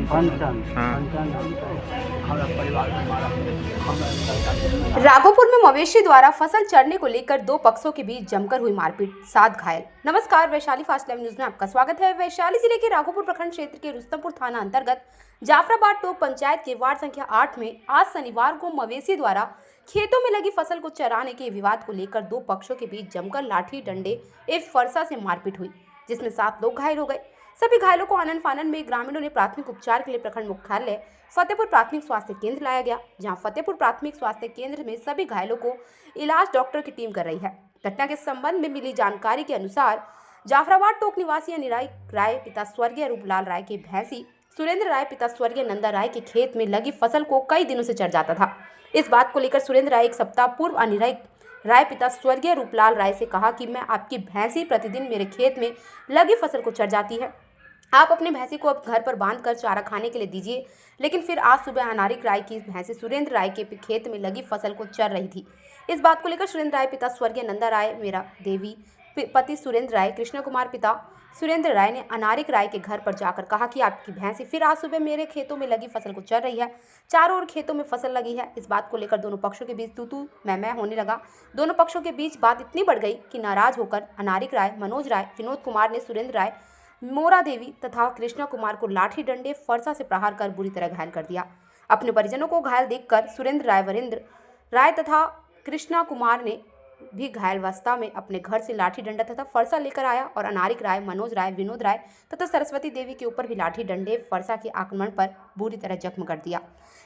पंचन हाँ। हमारा परिवार हमारा राघोपुर में मवेशी द्वारा फसल चढ़ने को लेकर दो पक्षों के बीच जमकर हुई मारपीट, 7 घायल। नमस्कार, वैशाली फास्ट लाइव न्यूज में आपका स्वागत है। वैशाली जिले के राघोपुर प्रखंड क्षेत्र के रुस्तमपुर थाना अंतर्गत जाफराबाद टोक पंचायत के वार्ड संख्या 8 में आज शनिवार को मवेशी द्वारा खेतों में लगी फसल को चराने के विवाद को लेकर दो पक्षों के बीच जमकर लाठी डंडे एवं फरसा से मारपीट हुई, जिसमें 7 लोग घायल हो गए। सभी घायलों को आनन फानन में ग्रामीणों ने प्राथमिक उपचार के लिए प्रखंड मुख्यालय फतेहपुर प्राथमिक स्वास्थ्य केंद्र लाया गया, जहां फतेहपुर प्राथमिक स्वास्थ्य केंद्र में सभी घायलों को इलाज डॉक्टर की टीम कर रही है। घटना के संबंध में मिली जानकारी के अनुसार जाफराबाद टोक निवासी अनिराई राय पिता स्वर्गीय रूपलाल राय के भैंसी सुरेंद्र राय पिता स्वर्गीय नंदा राय के खेत में लगी फसल को कई दिनों से चढ़ जाता था। इस बात को लेकर सुरेंद्र राय एक सप्ताह पूर्व अनिराई राय पिता स्वर्गीय रूपलाल राय से कहा कि मैं आपकी भैंसी प्रतिदिन मेरे खेत में लगी फसल को चढ़ जाती है, आप अपने भैंसी को अब घर पर बांधकर चारा खाने के लिए दीजिए। लेकिन फिर आज सुबह अनारिक राय की भैंसी सुरेंद्र राय के खेत में लगी फसल को चर रही थी। इस बात को लेकर सुरेंद्र राय पिता स्वर्गीय नंदा राय मेरा देवी पति सुरेंद्र राय कृष्ण कुमार पिता सुरेंद्र राय ने अनारिक राय के घर पर जाकर कहा कि आपकी भैंसी फिर आज सुबह मेरे खेतों में लगी फसल को चर रही है, चारों ओर खेतों में फसल लगी है। इस बात को लेकर दोनों पक्षों के बीच तू मैं होने लगा। दोनों पक्षों के बीच बात इतनी बढ़ गई कि नाराज होकर अनारिक राय, मनोज राय, विनोद कुमार ने सुरेंद्र राय, मोरा देवी तथा कृष्णा कुमार को लाठी डंडे फरसा से प्रहार कर बुरी तरह घायल कर दिया। अपने परिजनों को घायल देखकर सुरेंद्र राय, वरिंद्र राय तथा कृष्णा कुमार ने भी घायल अवस्था में अपने घर से लाठी डंडा तथा फरसा लेकर आया और अनारिक राय, मनोज राय, विनोद राय तथा सरस्वती देवी के ऊपर भी लाठी डंडे फरसा के आक्रमण पर बुरी तरह जख्म कर दिया।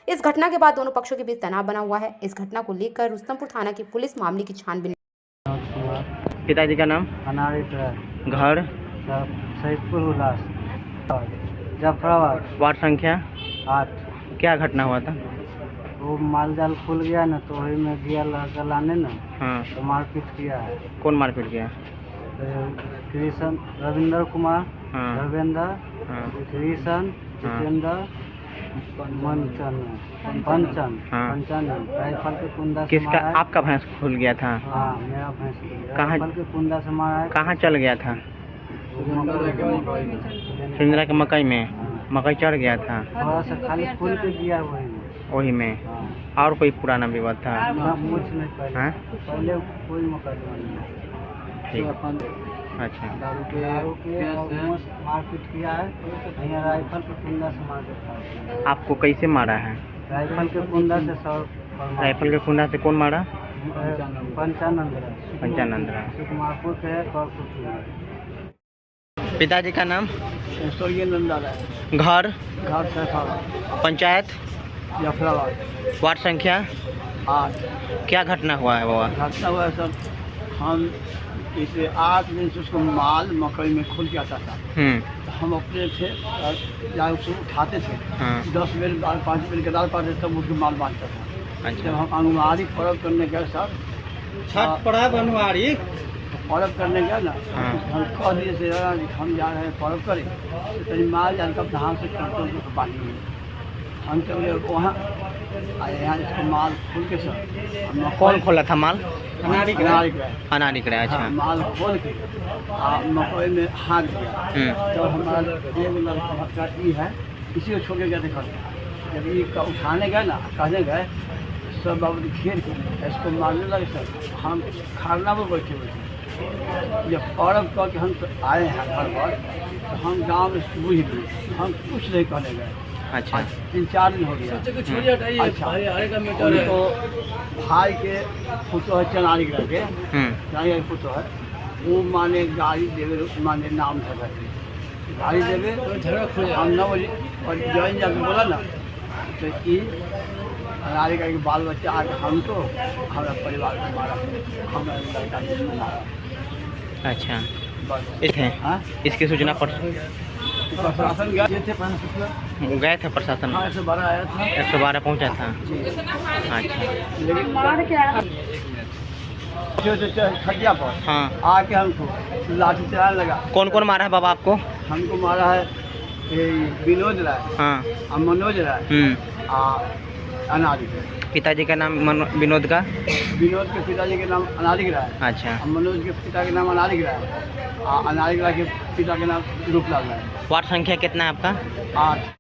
इस घटना के बाद दोनों पक्षों के बीच तनाव बना हुआ है। इस घटना को लेकर रुस्तमपुर थाना की पुलिस मामले की छानबीन। पिताजी का नाम? अनारिक राय, घर? सैदपुर उल्लास, जाफराबाद, वार्ड संख्या 8। क्या घटना हुआ था? वो माल जाल खुल गया ना, तो वही में गया लड़का लाने ना, हाँ। तो मारपीट किया है। कौन मारपीट किया? कृष्ण, रविंद्र कुमार, हाँ। रविंद्र, हाँ। कृष्ण, जितेंद्र, पंचन, हाँ। पंचन राइफल के कुंदा से किसका? मारा है। आपका भैंस खुल गया था? हाँ, मेरा भैंस कहाँ? राइफल के कुंदा से मारा है। कहाँ चल गया था? सुरेंद्रा के मकई में मकई चढ़ गया था? थोड़ा सा खाली खुल के दिया वही में। हाँ। और कोई पुराना विवाद था? कुछ नहीं, हाँ? पहले कोई मुकदमा नहीं। ठीक। अच्छा। दारू के मारपीट किया है। यहाँ राइफल के कुंदा से मार देता है। आपको कैसे मारा है? राइफल के कुंदा से राइफल के कुंडा से कौन मारा? पंचानंद पंचानंद। सुकुमारपुर के करपुर के। पिताजी का नाम? स्वर्गीय नंदा राय, घर? घर से पंचायत? जाफराबाद, वार्ड संख्या 8। क्या घटना हुआ है बाबा? घटना हुआ सर, हम इसे 8 दिन से उसको माल मकई में खुल के आता था। तो हम अपने थे या उसको उठाते थे। हाँ। 10 बेल 5 बेल के दाल पाते तब उसको माल बांधता था। अच्छा। जब हम अनुवारी पर्व करने गए सर, छठ पर्व अनुवारी पर्व करने गए ना, हाँ। हम कह दिए से हम जा रहे हैं पर्व करें, तो तेरी माल जान कब धान से करते उसको बांधेंगे। हम चले वहाँ आए, यहाँ इसको माल खुल के सर। कौन खोला था माल? अनारिक राय। अनारिक राय। अच्छा। हाँ, माल खोल के मकई में हाथ दिया। तो हमारा एक लड़का ई है, इसी को छोड़ के गए थे घर। जब ये उठाने गए ना, कहने गए सब बाबू घेर के इसको मारने लगे सर। हम खाना पर बैठे बैठे जब पर्व कर के हम आए हैं घर पर, तो हम गाँव में बुझ गए, हम कुछ नहीं कहने गए। अच्छा। 3-4 दिन हो गया। अच्छा, उनको भाई के फोटो है चनारी के, चनारी का फोटो है, वो माने गाड़ी देवे, माने नाम था गाड़ी देवे। हम न बोली और जॉइन जाकर बोला ना, तो ये अनारी का बाल बच्चा आज हमको हमारा परिवार को मारा, हमारा लड़का को मारा। अच्छा। बस थे? हाँ? इसकी सूचना पर प्रशासन गए थे, गए थे प्रशासन? 112 आया था। 112 पहुंचा था? अच्छा। लेकिन खटिया पर हाँ। आके हमको लाठी चलाने लगा। कौन कौन मारा है बाबा आपको? हमको मारा है विनोद राय, हाँ। मनोज राय, अनारिक राय। पिताजी का नाम विनोद का? विनोद के पिताजी के नाम अनारिक राय। अच्छा। मनोज के पिता के नाम अनारिक राय, अनारिक राय के पिता के नाम रूपलाल राय। वार्ड संख्या कितना है आपका? 8।